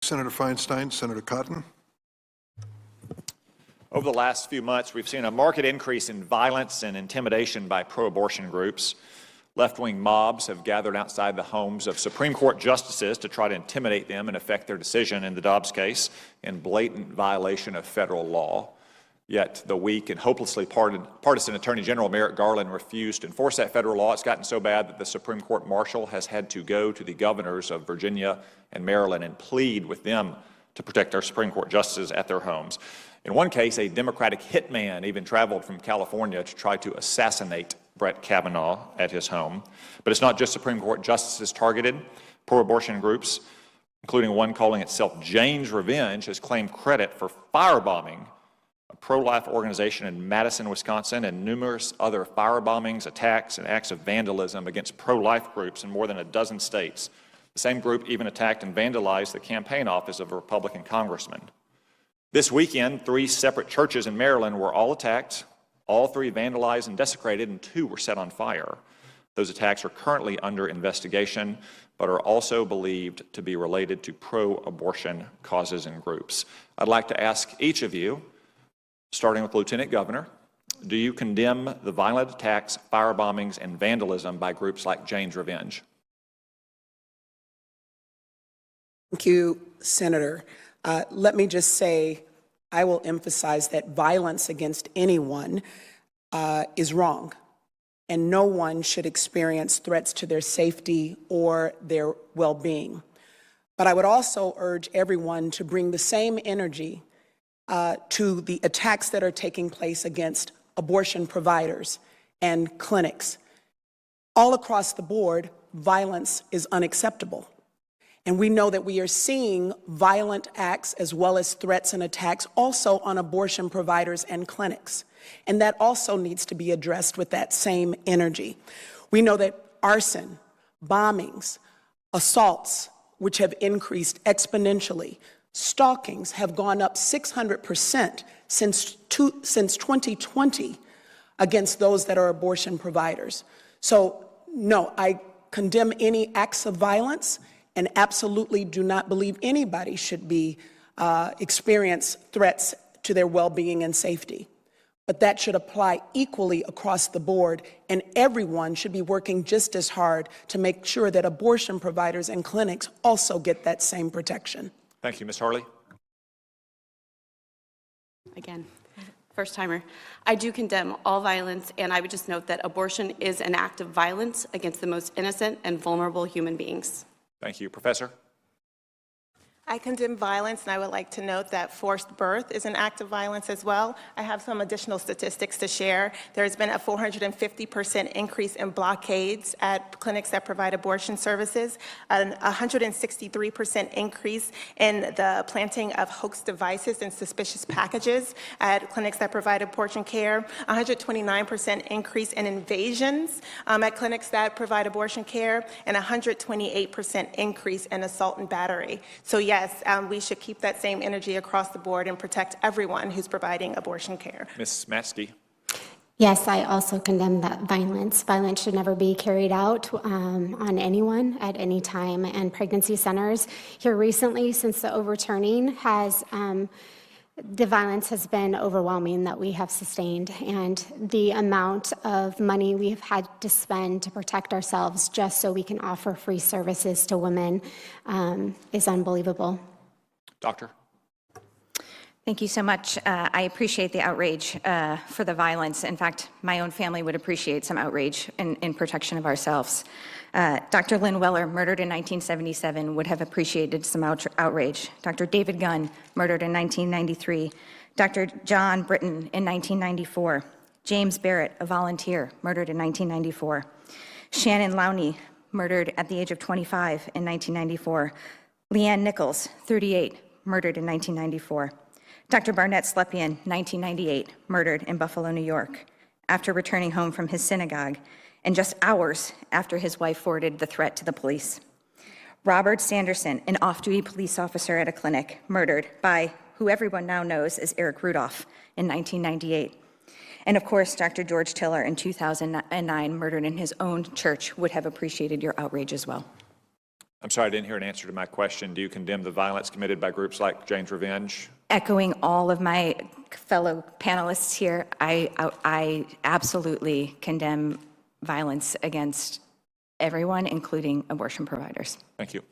Senator Feinstein. Senator Cotton. Over the last few months, we've seen a marked increase in violence and intimidation by pro-abortion groups. Left-wing mobs have gathered outside the homes of Supreme Court justices to try to intimidate them and affect their decision in the Dobbs case in blatant violation of federal law. Yet the weak and hopelessly partisan Attorney General Merrick Garland refused to enforce that federal law. It's gotten so bad that the Supreme Court marshal has had to go to the governors of Virginia and Maryland and plead with them to protect our Supreme Court justices at their homes. In one case, a Democratic hitman even traveled from California to try to assassinate Brett Kavanaugh at his home. But it's not just Supreme Court justices targeted. Pro-abortion groups, including one calling itself Jane's Revenge, has claimed credit for firebombing a pro-life organization in Madison, Wisconsin, and numerous other firebombings, attacks, and acts of vandalism against pro-life groups in more than a dozen states. The same group even attacked and vandalized the campaign office of a Republican congressman. This weekend, 3 separate churches in Maryland were all attacked, all 3 vandalized and desecrated, and 2 were set on fire. Those attacks are currently under investigation, but are also believed to be related to pro-abortion causes and groups. I'd like to ask each of you, starting with Lieutenant Governor, do you condemn the violent attacks, firebombings, and vandalism by groups like Jane's Revenge? Thank you, Senator. Let me just say, I will emphasize that violence against anyone is wrong, and no one should experience threats to their safety or their well-being. But I would also urge everyone to bring the same energy to the attacks that are taking place against abortion providers and clinics. All across the board, violence is unacceptable. And we know that we are seeing violent acts as well as threats and attacks also on abortion providers and clinics. And that also needs to be addressed with that same energy. We know that arson, bombings, assaults, which have increased exponentially, stalkings have gone up 600% since 2020 against those that are abortion providers. So, no, I condemn any acts of violence and absolutely do not believe anybody should be experience threats to their well-being and safety. But that should apply equally across the board, and everyone should be working just as hard to make sure that abortion providers and clinics also get that same protection. Thank you, Ms. Harley. Again, first timer. I do condemn all violence, and I would just note that abortion is an act of violence against the most innocent and vulnerable human beings. Thank you. Professor? I condemn violence, and I would like to note that forced birth is an act of violence as well. I have some additional statistics to share. There's been a 450% increase in blockades at clinics that provide abortion services, a 163% increase in the planting of hoax devices and suspicious packages at clinics that provide abortion care, 129% increase in invasions at clinics that provide abortion care, and 128% increase in assault and battery. So yes, we should keep that same energy across the board and protect everyone who's providing abortion care. Ms. Matsky? Yes, I also condemn that violence. Violence should never be carried out on anyone at any time. And pregnancy centers here recently, since the overturning, the violence has been overwhelming that we have sustained, and the amount of money we have had to spend to protect ourselves just so we can offer free services to women is unbelievable. Doctor? Thank you so much. I appreciate the outrage for the violence. In fact, my own family would appreciate some outrage in protection of ourselves. Dr. Lynn Weller, murdered in 1977, would have appreciated some outrage. Dr. David Gunn, murdered in 1993. Dr. John Britton in 1994. James Barrett, a volunteer, murdered in 1994. Shannon Lowney, murdered at the age of 25 in 1994. Leanne Nichols, 38, murdered in 1994. Dr. Barnett Slepian, 1998, murdered in Buffalo, New York, after returning home from his synagogue, and just hours after his wife forwarded the threat to the police. Robert Sanderson, an off-duty police officer at a clinic, murdered by who everyone now knows as Eric Rudolph in 1998. And of course, Dr. George Tiller in 2009, murdered in his own church, would have appreciated your outrage as well. I'm sorry, I didn't hear an answer to my question. Do you condemn the violence committed by groups like Jane's Revenge? Echoing all of my fellow panelists here, I absolutely condemn violence against everyone, including abortion providers. Thank you.